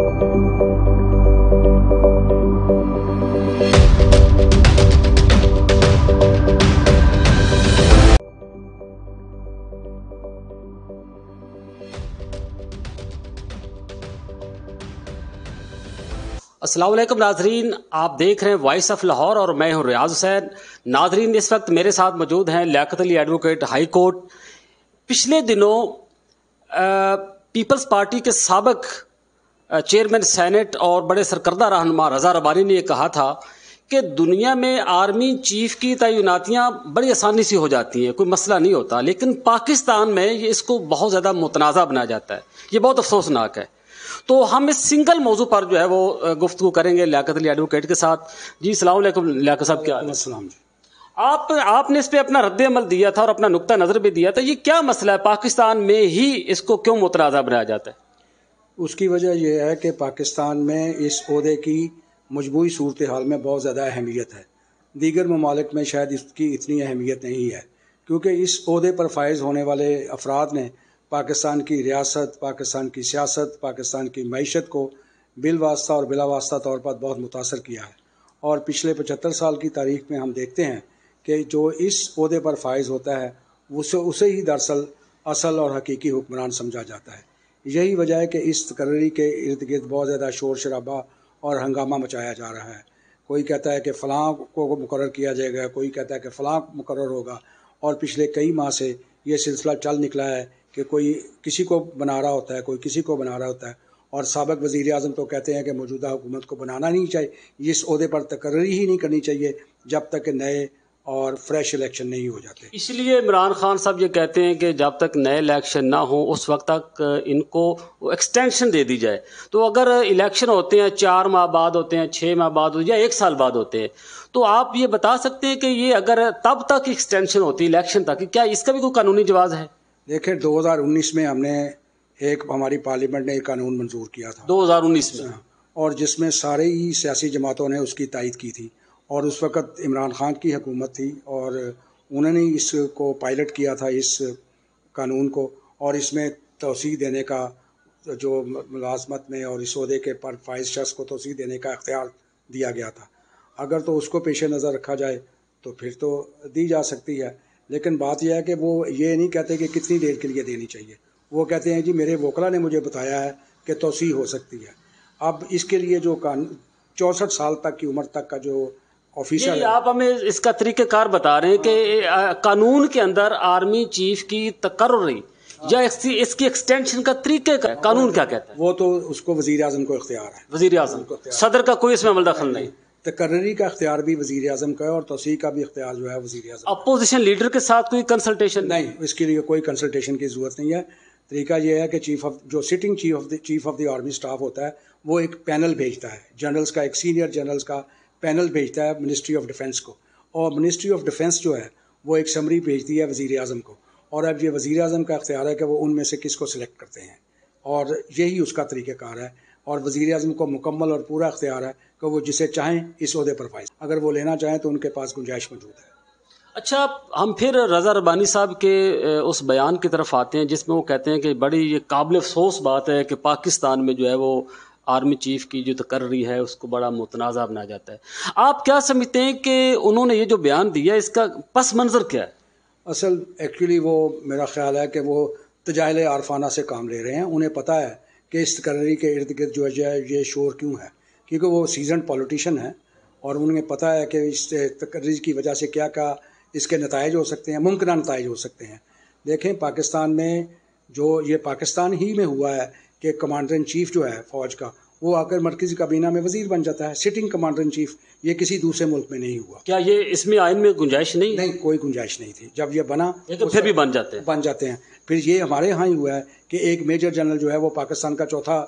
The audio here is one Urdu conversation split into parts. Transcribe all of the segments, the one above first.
السلام علیکم ناظرین، آپ دیکھ رہے ہیں وائس آف لاہور اور میں ہوں ریاض حسین۔ ناظرین، اس وقت میرے ساتھ موجود ہیں Liaquat Ali advocate high court. پچھلے دنوں پیپلز پارٹی کے سابق چیئرمین سینٹ اور بڑے سرکردہ رہنما رضا ربانی نے یہ کہا تھا کہ دنیا میں آرمی چیف کی تعیناتیاں بڑی آسانی سے ہو جاتی ہیں، کوئی مسئلہ نہیں ہوتا، لیکن پاکستان میں اس کو بہت زیادہ متنازع بنایا جاتا ہے۔ یہ بہت افسوسناک ہے۔ تو ہم اس سنگل موضوع پر جو ہے وہ گفتگو کریں گے لیاقت علی ایڈوکیٹ کے ساتھ۔ جی السلام علیکم لیاقت صاحب، کیا حال ہے؟ السلام جی۔ آپ نے اس پہ اپنا رد عمل دیا تھا اور اپنا نقطہ نظر بھی دیا تھا، یہ کیا مسئلہ ہے پاکستان میں ہی اس کو کیوں متنازع بنایا جاتا ہے؟ اس کی وجہ یہ ہے کہ پاکستان میں اس عہدے کی مجموعی صورتحال میں بہت زیادہ اہمیت ہے۔ دیگر ممالک میں شاید اس کی اتنی اہمیت نہیں ہے، کیونکہ اس عہدے پر فائز ہونے والے افراد نے پاکستان کی ریاست، پاکستان کی سیاست، پاکستان کی معیشت کو بالواسطہ اور بلا واسطہ طور پر بہت متاثر کیا ہے۔ اور پچھلے 75 سال کی تاریخ میں ہم دیکھتے ہیں کہ جو اس عہدے پر فائز ہوتا ہے اسے ہی دراصل اصل اور حقیقی حکمران سمجھا جاتا ہے۔ یہی وجہ ہے کہ اس تقرری کے ارد گرد بہت زیادہ شور شرابہ اور ہنگامہ مچایا جا رہا ہے۔ کوئی کہتا ہے کہ فلاں کو مقرر کیا جائے گا، کوئی کہتا ہے کہ فلاں مقرر ہوگا، اور پچھلے کئی ماہ سے یہ سلسلہ چل نکلا ہے کہ کوئی کسی کو بنا رہا ہوتا ہے، کوئی کسی کو بنا رہا ہوتا ہے۔ اور سابق وزیر اعظم تو کہتے ہیں کہ موجودہ حکومت کو بنانا نہیں چاہیے، اس عہدے پر تقرری ہی نہیں کرنی چاہیے جب تک کہ نئے اور فریش الیکشن نہیں ہو جاتے۔ اس لیے عمران خان صاحب یہ کہتے ہیں کہ جب تک نئے الیکشن نہ ہوں اس وقت تک ان کو ایکسٹینشن دے دی جائے۔ تو اگر الیکشن ہوتے ہیں 4 ماہ بعد ہوتے ہیں، 6 ماہ بعد ہوتے ہیں یا 1 سال بعد ہوتے ہیں، تو آپ یہ بتا سکتے ہیں کہ یہ اگر تب تک ایکسٹینشن ہوتی ہے الیکشن تک، کیا اس کا بھی کوئی قانونی جواز ہے؟ دیکھیں 2019 میں ہم نے ہماری پارلیمنٹ نے ایک قانون منظور کیا تھا 2019 میں، اور جس میں سارے ہی سیاسی جماعتوں نے اس کی تائید کی تھی، اور اس وقت عمران خان کی حکومت تھی اور انہوں نے اس کو پائلٹ کیا تھا اس قانون کو، اور اس میں توسیع دینے کا جو ملازمت میں اور اس عہدے کے پر فائز شخص کو توسیع دینے کا اختیار دیا گیا تھا۔ اگر تو اس کو پیش نظر رکھا جائے تو پھر تو دی جا سکتی ہے، لیکن بات یہ ہے کہ وہ یہ نہیں کہتے کہ کتنی دیر کے لیے دینی چاہیے۔ وہ کہتے ہیں جی میرے وکلا نے مجھے بتایا ہے کہ توسیع ہو سکتی ہے۔ اب اس کے لیے جو 64 سال تک کی عمر تک کا جو آفیسر ہے، آپ ہمیں اس کا طریقہ کار بتا رہے ہیں کہ قانون کے اندر آرمی چیف کی تقرری یا اس کی ایکسٹینشن کا طریقہ کا قانون کیا کہتا ہے؟ وہ تو اس کو وزیر اعظم کو اختیار ہے، وزیر اعظم، صدر کا کوئی اس میں عمل دخل نہیں۔ تقرری کا اختیار بھی وزیر اعظم کا ہے اور توسیع کا بھی اختیار جو ہے وزیر اعظم۔ اپوزیشن لیڈر کے ساتھ کوئی کنسلٹیشن نہیں، اس کے لیے کوئی کنسلٹیشن کی ضرورت نہیں ہے۔ طریقہ یہ ہے کہ جو sitting chief of the army staff ہوتا ہے وہ ایک پینل بھیجتا ہے، جنرلز کا، ایک سینئر جنرلز کا پینل بھیجتا ہے منسٹری آف ڈیفنس کو، اور منسٹری آف ڈیفنس جو ہے وہ ایک سمری بھیجتی ہے وزیر اعظم کو، اور اب یہ وزیر اعظم کا اختیار ہے کہ وہ ان میں سے کس کو سلیکٹ کرتے ہیں، اور یہی اس کا طریقہ کار ہے۔ اور وزیر اعظم کو مکمل اور پورا اختیار ہے کہ وہ جسے چاہیں اس عہدے پر فائز، اگر وہ لینا چاہیں تو ان کے پاس گنجائش موجود ہے۔ اچھا، ہم پھر رضا ربانی صاحب کے اس بیان کی طرف آتے ہیں جس میں وہ کہتے ہیں کہ بڑی یہ قابل افسوس بات ہے کہ پاکستان میں جو ہے وہ آرمی چیف کی جو تقرری ہے اس کو بڑا متنازع بنایا جاتا ہے۔ آپ کیا سمجھتے ہیں کہ انہوں نے یہ جو بیان دیا اس کا پس منظر کیا ہے؟ اصل ایکچولی وہ میرا خیال ہے کہ وہ تجاہل عارفانہ سے کام لے رہے ہیں۔ انہیں پتہ ہے کہ اس تقرری کے ارد گرد جو ہے یہ شور کیوں ہے، کیونکہ وہ سیزنڈ پولیٹیشین ہیں اور انہیں پتہ ہے کہ اس تقرری کی وجہ سے کیا کیا اس کے نتائج ہو سکتے ہیں، ممکنہ نتائج ہو سکتے ہیں۔ دیکھیں پاکستان میں جو یہ پاکستان ہی میں ہوا ہے کہ کمانڈر ان چیف جو ہے فوج کا وہ آ کر مرکزی کابینہ میں وزیر بن جاتا ہے، سٹنگ کمانڈر ان چیف۔ یہ کسی دوسرے ملک میں نہیں ہوا۔ کیا یہ اس میں آئین میں گنجائش نہیں؟ نہیں، کوئی گنجائش نہیں تھی۔ جب یہ بنا پھر بھی بن جاتے ہیں۔ پھر یہ ہمارے یہاں ہی ہوا ہے کہ ایک میجر جنرل جو ہے وہ پاکستان کا چوتھا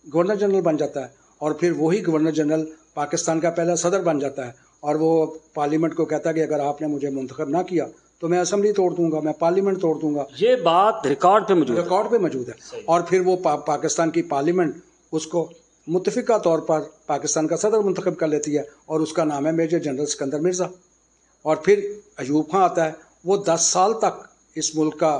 گورنر جنرل بن جاتا ہے، اور پھر وہی گورنر جنرل پاکستان کا پہلا صدر بن جاتا ہے، اور وہ پارلیمنٹ کو کہتا ہے کہ اگر آپ نے مجھے منتخب نہ کیا تو میں اسمبلی توڑ دوں گا، میں پارلیمنٹ توڑ دوں گا۔ یہ بات ریکارڈ پہ موجود ہے۔ اور پھر وہ پاکستان کی پارلیمنٹ اس کو متفقہ طور پر پاکستان کا صدر منتخب کر لیتی ہے، اور اس کا نام ہے میجر جنرل سکندر مرزا۔ اور پھر ایوب خان آتا ہے، وہ 10 سال تک اس ملک کا